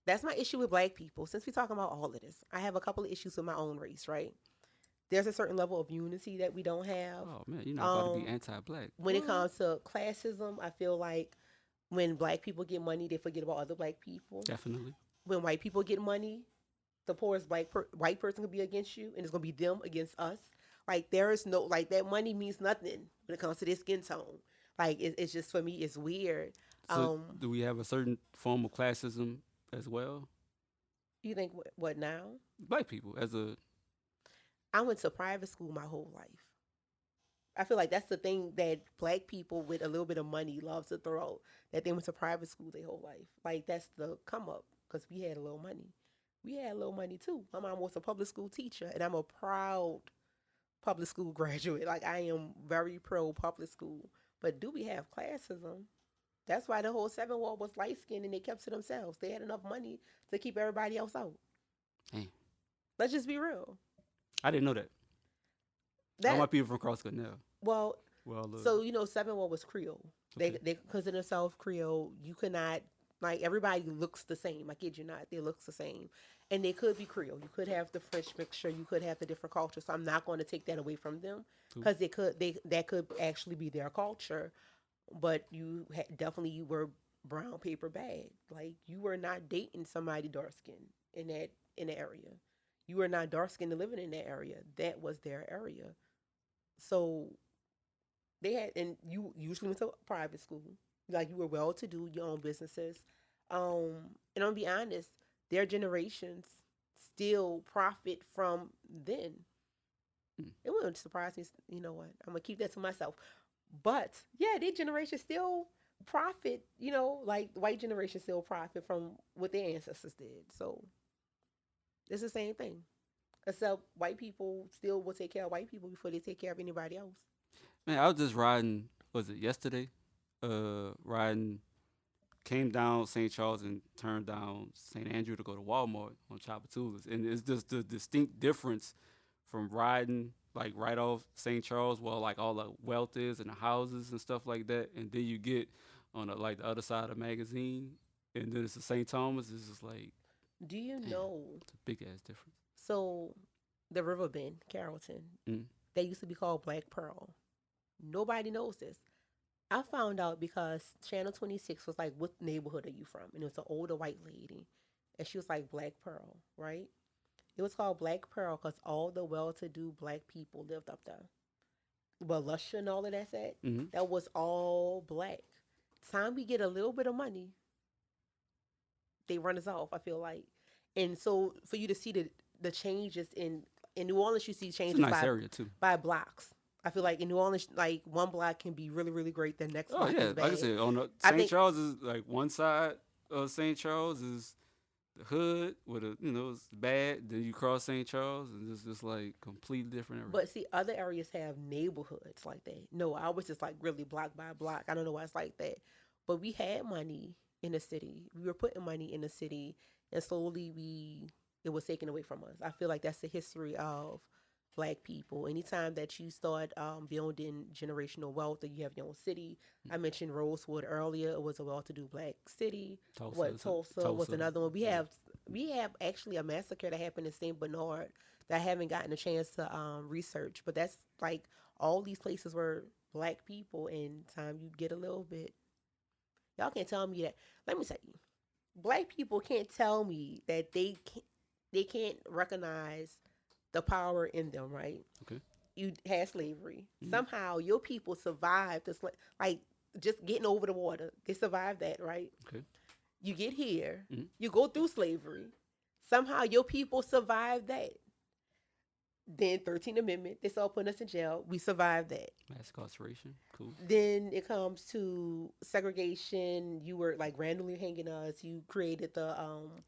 That's my issue with black people. Since we're talking about all of this, I have a couple of issues with my own race, right? there's a certain level of unity that we don't have. Oh man, you're not about to be anti-black. When it comes to classism, I feel like when black people get money, they forget about other black people. Definitely. When white people get money, the poorest white person could be against you, and it's gonna be them against us. Like there is no like that money means nothing when it comes to their skin tone. Like it's just for me, it's weird. So do we have a certain form of classism as well? You think what now? Black people as a I went to private school my whole life. I feel like that's the thing that black people with a little bit of money love to throw out, that they went to private school their whole life. Like that's the come up because we had a little money. We had a little money too. My mom was a public school teacher, and I'm a proud public school graduate. Like I am very pro public school. But do we have classism? That's why the whole Seven Wall was light skinned and they kept to themselves. They had enough money to keep everybody else out. Damn. Let's just be real. I didn't know that. All my people from Crosscut now. Well, Well, so you know, Seven Wall was Creole. Okay. They consider themselves Creole. You could not like everybody looks the same. I kid you not, they looks the same, and they could be Creole. You could have the French mixture. You could have the different cultures. So I'm not going to take that away from them because that could actually be their culture. But you definitely you were brown paper bag. Like you were not dating somebody dark skinned in the area. You were not dark skinned and living in that area. That was their area. So they had, and you usually went to private school. Like you were well to do, your own businesses. And I'll be honest, their generations still profit from then. It wouldn't surprise me. You know what? I'm gonna keep that to myself. But yeah, their generation still profit. You know, like the white generation still profit from what their ancestors did. So it's the same thing. Except white people still will take care of white people before they take care of anybody else. man, I was just riding. Was it yesterday? Riding, came down St. Charles and turned down St. Andrew to go to Walmart on Chapatulas, and it's just the distinct difference from riding like right off St. Charles, where like all the wealth is and the houses and stuff like that, and then you get on like the other side of the magazine, and then it's the St. Thomas. It's just like, Do you know? it's a big ass difference. So the River Bend, Carrollton, they used to be called Black Pearl. Nobody knows this. I found out because Channel 26 was like, what neighborhood are you from? And it was an older white lady. And she was like, Black Pearl, right? It was called Black Pearl because all the well-to-do black people lived up there. Well, Lusher and all of that said, that was all black. Time we get a little bit of money, they run us off, I feel like. And so for you to see the changes in New Orleans, you see changes It's a nice area too. by blocks. I feel like in New Orleans, like one block can be really, really great. The next Oh block yeah, is bad. like I said, on the St. Charles is like one side of St. Charles is the hood with it's bad. Then you cross St. Charles and it's just like completely different area. But see, other areas have neighborhoods like that. No, I was just like really block by block. I don't know why it's like that. But we had money in the city. We were putting money in the city, and slowly it was taken away from us. I feel like that's the history of black people. Anytime that you start building generational wealth, or you have your own city. I mentioned Rosewood earlier. It was a well-to-do black city. Tulsa was another one. We have actually a massacre that happened in St. Bernard that I haven't gotten a chance to research. But that's like all these places were black people, and time you get a little bit. Y'all can't tell me that. Let me tell you, black people can't tell me that they can't recognize the power in them, right? Okay. You had slavery. Somehow your people survived this, like just getting over the water. They survived that, right? Okay. You get here, you go through slavery. Somehow your people survived that. Then 13th Amendment, they started putting us in jail. We survived that. Mass incarceration, cool. Then it comes to segregation. You were like randomly hanging us. You created the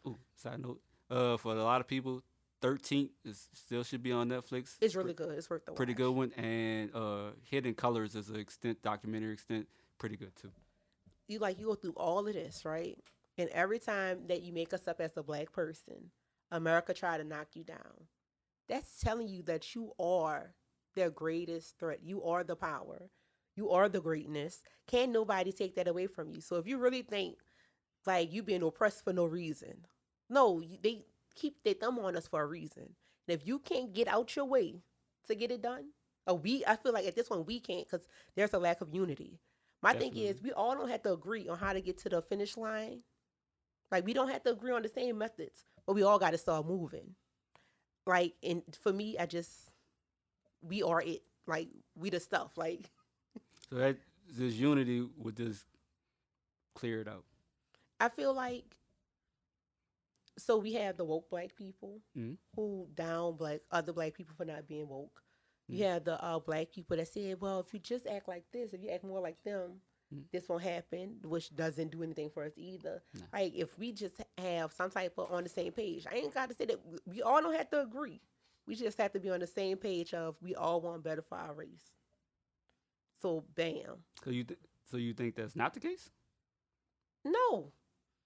Ooh, side note. For a lot of people, 13th still should be on Netflix. It's really good. It's worth the watch. Pretty good one. And Hidden Colors is an documentary extent, pretty good too. You go through all of this, right? And every time that you make us up as a black person, America try to knock you down. That's telling you that you are their greatest threat. You are the power. You are the greatness. Can't nobody take that away from you. So if you really think like you being oppressed for no reason, no, they keep their thumb on us for a reason. And if you can't get out your way to get it done. I feel like at this one we can't because there's a lack of unity. My thing Definitely. is we all don't have to agree on how to get to the finish line. Like we don't have to agree on the same methods, but we all got to start moving. Like, and for me, we are it. Like we the stuff. Like So that this unity would just clear it out. I feel like so we have the woke black people Mm-hmm. who down other black people for not being woke. Mm-hmm. You have the black people that said, well, if you just act like this, if you act more like them, this won't happen, which doesn't do anything for us either. No. Like if we just have some type of on the same page, I ain't got to say that we all don't have to agree. We just have to be on the same page of we all want better for our race. So bam. So you think that's not the case? No.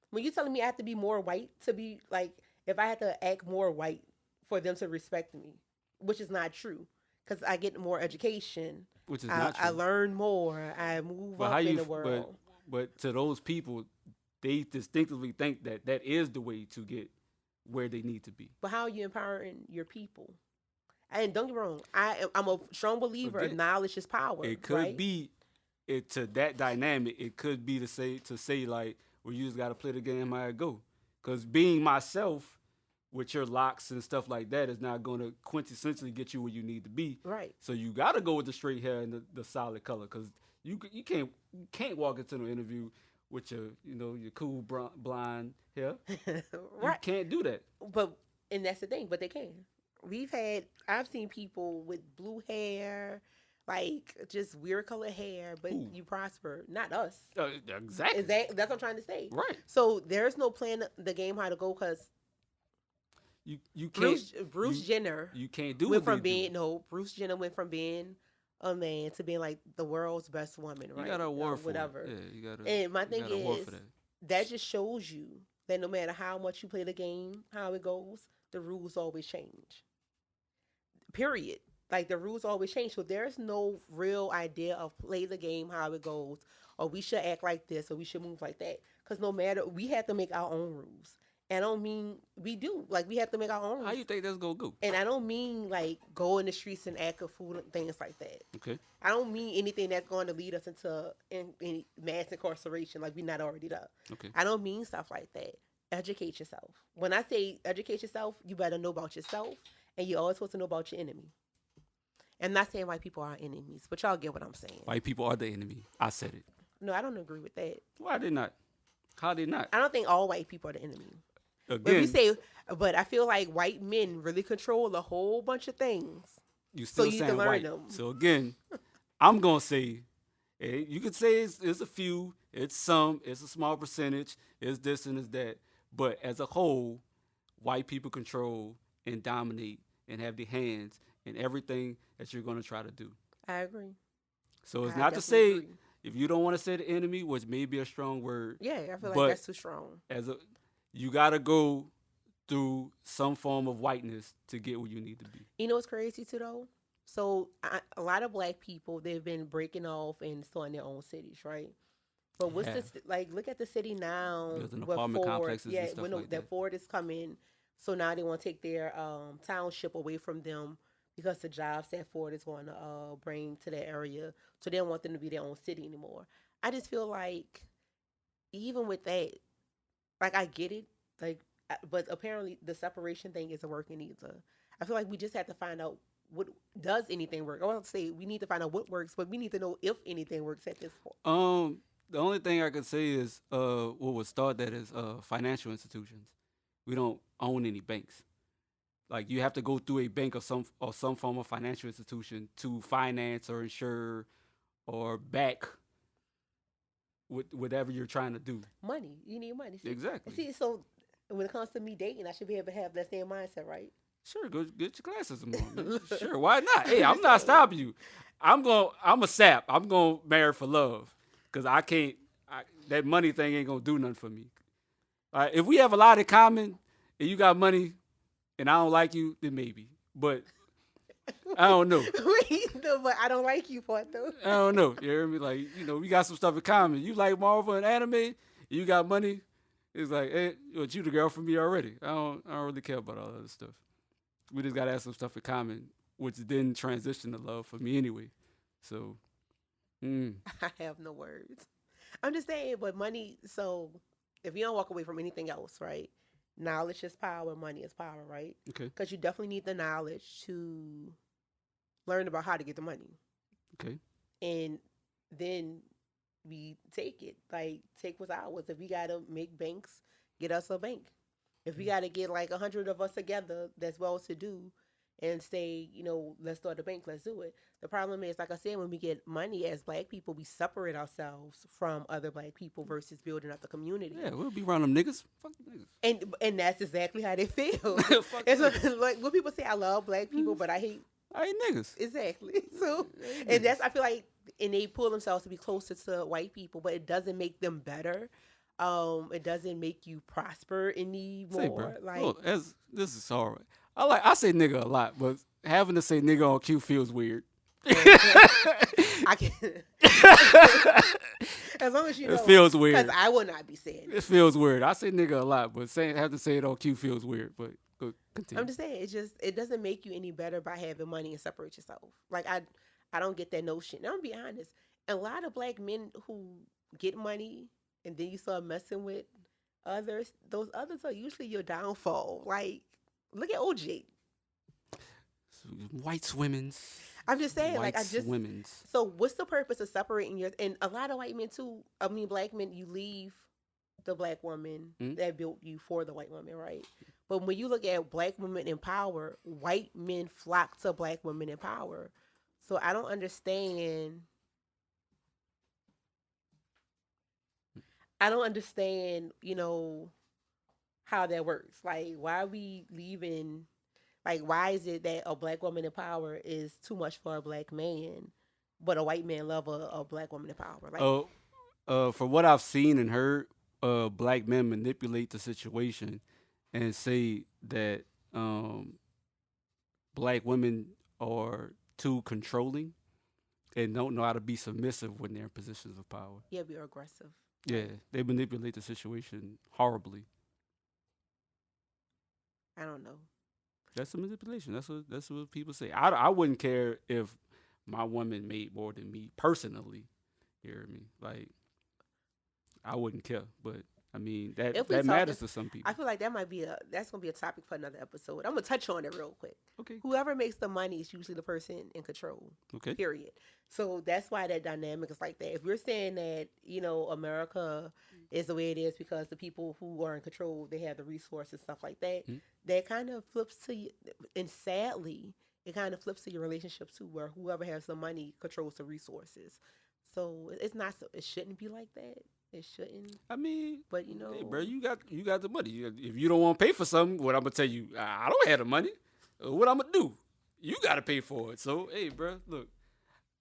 When you're telling me I have to be more white to be like, if I had to act more white for them to respect me, which is not true, because I get more education, Which is not true. I learn more, I move up in the world. But to those people, they distinctively think that that is the way to get where they need to be. But how are you empowering your people? And don't get me wrong, I'm a strong believer of knowledge is power. It could right? be to that dynamic. It could be to say like, well, you just got to play the game how it go. Because being myself with your locks and stuff like that is not going to quintessentially get you where you need to be. Right. So you got to go with the straight hair and the solid color. Because you can't walk into an interview with your cool blonde hair. Right. You can't do that. And that's the thing. But they can. I've seen people with blue hair, like just weird color hair, but you prosper. Not us. Exactly. That's what I'm trying to say. Right. So there's no plan the game how to go because you can't. Bruce Jenner. You can't do went it. From being Bruce Jenner went from being a man to being like the world's best woman. Right. You got to award for whatever. It. Yeah, you got to. And my thing is that just shows you that no matter how much you play the game, how it goes, the rules always change. Period. Like the rules always change. So there's no real idea of play the game how it goes, or we should act like this, or we should move like that. Because no matter, we have to make our own rules. And I don't mean we do. Like we have to make our own rules. How you think that's gonna go? And I don't mean like go in the streets and act a fool and things like that. Okay. I don't mean anything that's going to lead us into any mass incarceration like we're not already there. Okay. I don't mean stuff like that. Educate yourself. When I say educate yourself, you better know about yourself, and you're always supposed to know about your enemy. I'm not saying white people are enemies, but y'all get what I'm saying. White people are the enemy. I said it. No, I don't agree with that. Why they not? How they not? I don't think all white people are the enemy. Again, but I feel like white men really control a whole bunch of things. You still need to saying learn white. them. So again, I'm gonna say, you could say it's a few, it's some, it's a small percentage, it's this and it's that. But as a whole, white people control and dominate and have their hands in everything that you're gonna try to do. I agree. So it's I not to definitely say agree. if you don't want to say the enemy, which may be a strong word. Yeah, I feel but like that's too strong. You gotta go through some form of whiteness to get where you need to be. You know what's crazy too though? So a lot of black people, they've been breaking off and starting their own cities, right? But what's this like? Look at the city now. Building apartment complexes and stuff like that. Ford is coming, so now they want to take their township away from them because the jobs that Ford is going to bring to that area. So they don't want them to be their own city anymore. I just feel like even with that, like I get it, like, but apparently the separation thing isn't working either. I feel like we just have to find out what does anything work. I want to say we need to find out what works, but we need to know if anything works at this point. The only thing I could say is what would start that is financial institutions. We don't own any banks. Like you have to go through a bank or some form of financial institution to finance or insure or back whatever you're trying to do. Money. You need money. See? Exactly. See, so when it comes to me dating, I should be able to have that same mindset, right? Sure, go get your glasses on, man. Sure, why not? Hey, I'm not stopping you. I'm a sap. I'm gonna marry for love. Cause I can't. That money thing ain't gonna do nothing for me. If we have a lot in common and you got money and I don't like you, then maybe. But I don't know. But I don't like you for it though. I don't know. You hear me? Like, we got some stuff in common. You like Marvel and anime. You got money. It's like, hey, you the girl for me already. I don't really care about all that other stuff. We just gotta have some stuff in common which then transitioned to love for me anyway. So, I have no words. I'm just saying, but money. So if you don't walk away from anything else, right? Knowledge is power. Money is power, right? okay, Because you definitely need the knowledge to learn about how to get the money, okay, and then we take it. Like take what's ours. If we gotta make banks, get us a bank. If we gotta get like 100 of us together, that's well to do, and say, let's start a bank, let's do it. The problem is, like I said, when we get money as black people, we separate ourselves from other black people versus building up the community. yeah, we'll be around them niggas. Fuck them niggas. And that's exactly how they feel. Fuck It's niggas. like when people say I love black people, but I hate I ain't niggas. exactly. So, I ain't and that's niggas. I feel like, and they pull themselves to be closer to white people, but it doesn't make them better. It doesn't make you prosper anymore. Say, bro. Like, Look, this is all right. I say nigga a lot, but having to say nigga on cue feels weird. I can, as long as you know, It feels weird. because I will not be saying it. It feels weird. I say nigga a lot, but have to say it on cue feels weird. But go continue. I'm just saying, it doesn't make you any better by having money and separate yourself. Like I don't get that notion. Now, I'm gonna be honest. A lot of black men who get money and then you start messing with others, those others are usually your downfall. Like, look at OJ. White women's. I'm just saying, like, women's. So what's the purpose of separating your, and a lot of white men too, black men, you leave the black woman that built you for the white woman, right? But when you look at black women in power, white men flock to black women in power. So I don't understand. How that works. Like, why are we leaving? Like, why is it that a black woman in power is too much for a black man, but a white man love a black woman in power? Like, from what I've seen and heard, black men manipulate the situation and say that black women are too controlling and don't know how to be submissive when they're in positions of power. yeah, be aggressive. Yeah, they manipulate the situation horribly. I don't know. That's a manipulation. That's what people say. I wouldn't care if my woman made more than me personally. You hear me? Like, I wouldn't care, but I mean that matters to some people. I feel like that's gonna be a topic for another episode. I'm gonna touch on it real quick. Okay. Whoever makes the money is usually the person in control. Okay. Period. So that's why that dynamic is like that. If we're saying that, America is the way it is because the people who are in control, they have the resources and stuff like that, that kind of flips to you, and sadly, it kind of flips to your relationship too, where whoever has the money controls the resources. So it's not so. It shouldn't be like that. It shouldn't. I mean, but hey, bro, you got the money. If you don't want to pay for something, what I'm gonna tell you, I don't have the money. What I'm gonna do? You gotta pay for it. So, hey, bro, look,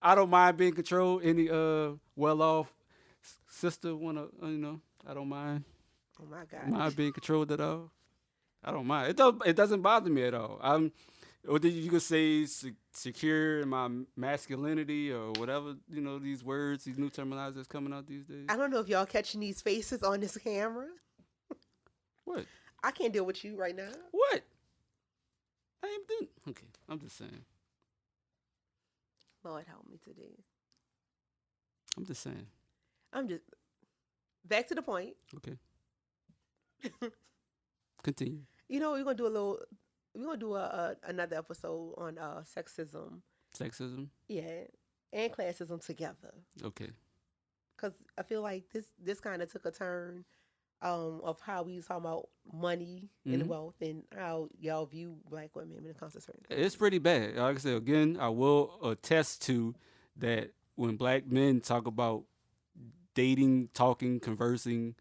I don't mind being controlled. Any well-off sister wanna, I don't mind. Oh my God. Mind being controlled at all? I don't mind. It doesn't bother me at all. Or you could say secure in my masculinity or whatever, these words, these new terminologies that's coming out these days. I don't know if y'all catching these faces on this camera. What? I can't deal with you right now. What? I ain't doing. Okay, I'm just saying. Lord help me today. I'm just saying. I'm just back to the point. Okay. Continue. We're gonna do another episode on sexism. Sexism? Yeah, and classism together. Okay. Because I feel like this kind of took a turn of how we was talking about money and wealth and how y'all view black women when it comes to certain things. It's pretty bad. Like I said, again, I will attest to that when black men talk about dating, talking, conversing,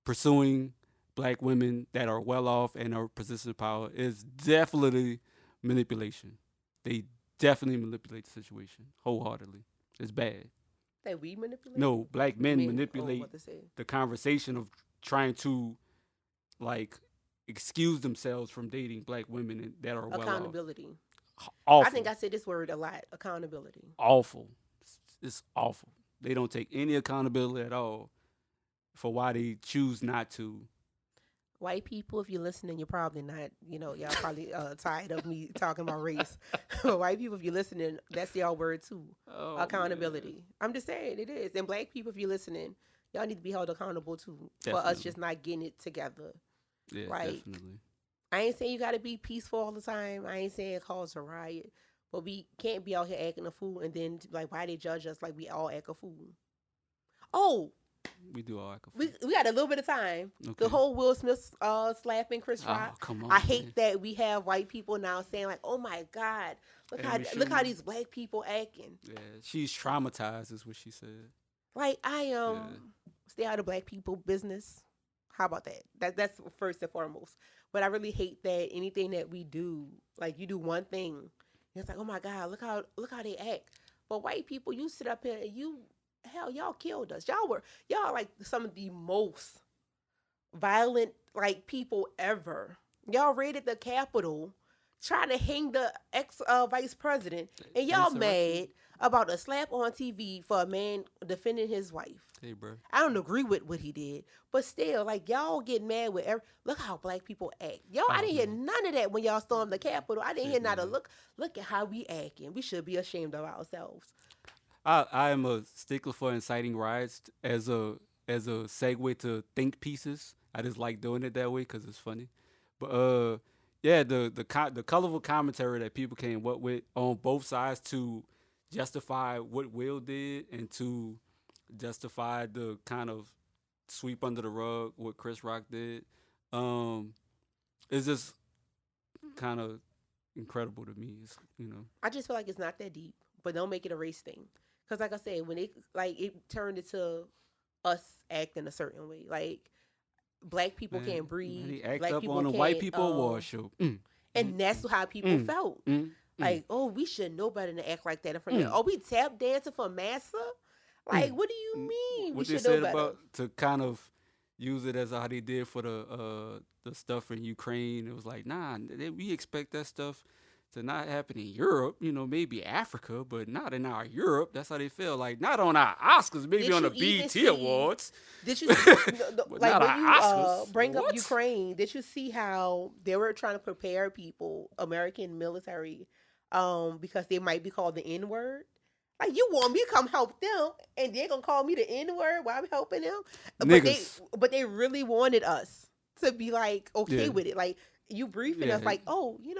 pursuing black women that are well off and are position of power, is definitely manipulation. They definitely manipulate the situation wholeheartedly. It's bad. That we manipulate? No, black men manipulate what to say. the conversation of trying to, like, excuse themselves from dating black women that are well off. Accountability. Awful. I think I said this word a lot. Accountability. Awful. It's awful. They don't take any accountability at all for why they choose not to White people, if you're listening, you're probably not, y'all probably tired of me talking about race. But white people, if you're listening, that's y'all word too. Oh man, Accountability. I'm just saying it is. And black people, if you're listening, y'all need to be held accountable too for us definitely. just not getting it together. Yeah, Like, definitely. I ain't saying you got to be peaceful all the time. I ain't saying cause a riot. But we can't be out here acting a fool and then, like, why they judge us like we all act a fool? Oh, We do all act a we, fool. we got a little bit of time. The Okay. whole Will Smith slapping Chris Oh, Rock. come I on, man. hate that we have white people now saying like, "Oh my God, Every look how shoe. these black people acting." Yeah, she's traumatized, is what she said. Like I Yeah. stay out of black people business. How about that? That's first and foremost. But I really hate that anything that we do, like you do one thing, and it's like, "Oh my God, look how they act." But white people, you sit up here and hell, y'all killed us. Y'all like some of the most violent like people ever. Y'all raided the Capitol, trying to hang the ex vice president, and y'all Insurrection. mad about a slap on TV for a man defending his wife. Hey, bro. I don't agree with what he did, but still, like y'all get mad with look how black people act. I Oh didn't hear man. none of that when y'all stormed the Capitol. I didn't hear Shit, not a man. look at how we acting. We should be ashamed of ourselves. I am a stickler for inciting riots as a segue to think pieces. I just like doing it that way because it's funny. But yeah, the colorful commentary that people came up with on both sides to justify what Will did and to justify the kind of sweep under the rug what Chris Rock did, um, is just kind of incredible to me. It's, I just feel like it's not that deep, but don't make it a race thing. Because like I said, when it turned into us acting a certain way, like black people can't man, breathe, he act black up people on a white can't, people award show. and that's how people mm, felt. mm, mm, Like, oh, we should know better than to act like that in front of. mm, Oh, we tap dancing for massa. Like, mm, what do you mm. mean? We What they should know said better. about to kind of use it as how they did for the stuff in Ukraine. It was like, nah, we expect that stuff to not happen in Europe. Maybe Africa, but not in our Europe. That's how they feel. Like not on our Oscars, maybe Did on you the even BET see? Awards, Did you see, but like not when our you Oscars. bring up What? Ukraine? Did you see how they were trying to prepare people, American military, because they might be called the N word? Like you want me to come help them, and they're gonna call me the N word while I'm helping them? But they, Niggas. but they really wanted us to be like okay Yeah. with it. Like you briefing us, Yeah. like oh, Yeah,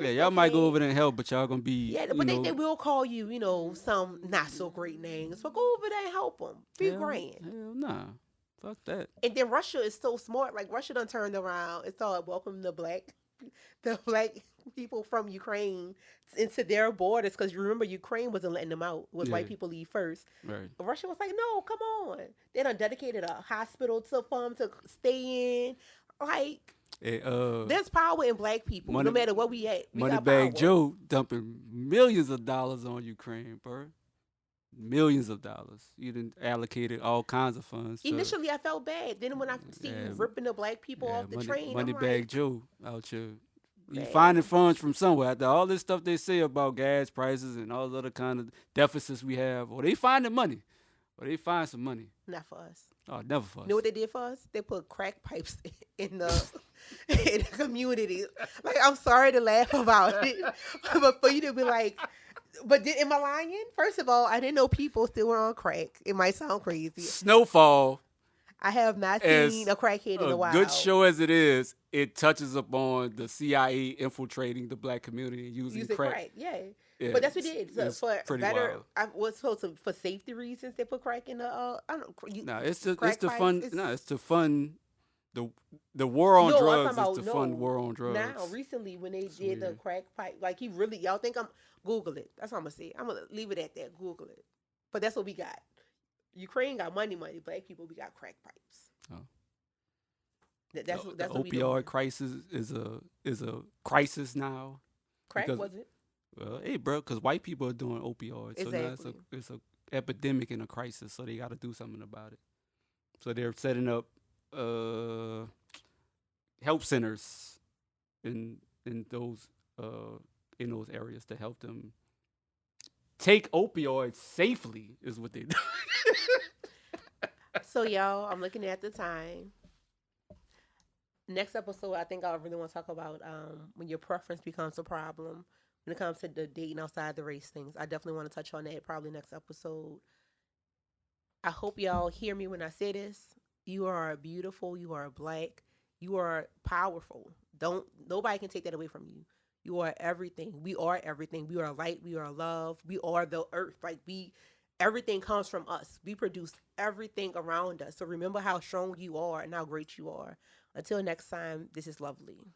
it's y'all might go okay. over there and help, but y'all gonna be, Yeah, but they will call you, some not so great names. But go over there and help them. Be grand. hell nah. Fuck that. And then Russia is so smart. Like Russia done turned around and started welcoming the black people from Ukraine into their borders. Because you remember Ukraine wasn't letting them out. It was Yeah. white people leave first. Right. Russia was like, no, come on. They done dedicated a hospital for them to stay in. Like Hey, there's power in black people. No matter what we at, we got Moneybag power. Joe dumping millions of dollars on Ukraine, bro. Millions of dollars. You done allocated all kinds of funds. Initially, I felt bad. Then when I see you ripping the black people off the train, I'm Moneybag like, Joe out here. You man. finding funds from somewhere. After all this stuff they say about gas prices and all the other kind of deficits we have, or they finding money, or they find some money. Not for us. Oh, never for us. You know what they did for us? They put crack pipes in the in the community. Like I'm sorry to laugh about it, but for you to be like, am I lying? First of all, I didn't know people still were on crack. It might sound crazy. Snowfall, I have not as seen a crackhead in a while. good show as it is, it touches upon the CIA infiltrating the black community and using crack. Yeah. Yeah, But that's what they did. So it's for pretty better, wild. I was supposed to for safety reasons they put crack in the. I don't know. No, it's to crack pipes, fund. it's- No, it's to fund the war on No, I'm drugs. talking Is about to fund war on drugs. Now, recently, when they did the weird. crack pipe, like he really, y'all think I'm Google it. That's what I'm gonna say. I'm gonna leave it at that. Google it. But that's what we got. Ukraine got money. Black people, we got crack pipes. Oh. That's the what we opioid doing. crisis is a crisis now. Crack because- wasn't. Well, hey, bro, because white people are doing opioids, so now Exactly. it's a epidemic and a crisis. So they got to do something about it. So they're setting up help centers in those areas to help them take opioids safely. Is what they do. So y'all, I'm looking at the time. next episode, I think I really want to talk about when your preference becomes a problem when it comes to the dating outside the race things. I definitely want to touch on that probably next episode. I hope y'all hear me when I say this. You are beautiful. You are black. You are powerful. Don't nobody can take that away from you. You are everything. We are everything. We are light. We are love. We are the earth. Like we, everything comes from us. We produce everything around us. So remember how strong you are and how great you are. Until next time, this is lovely.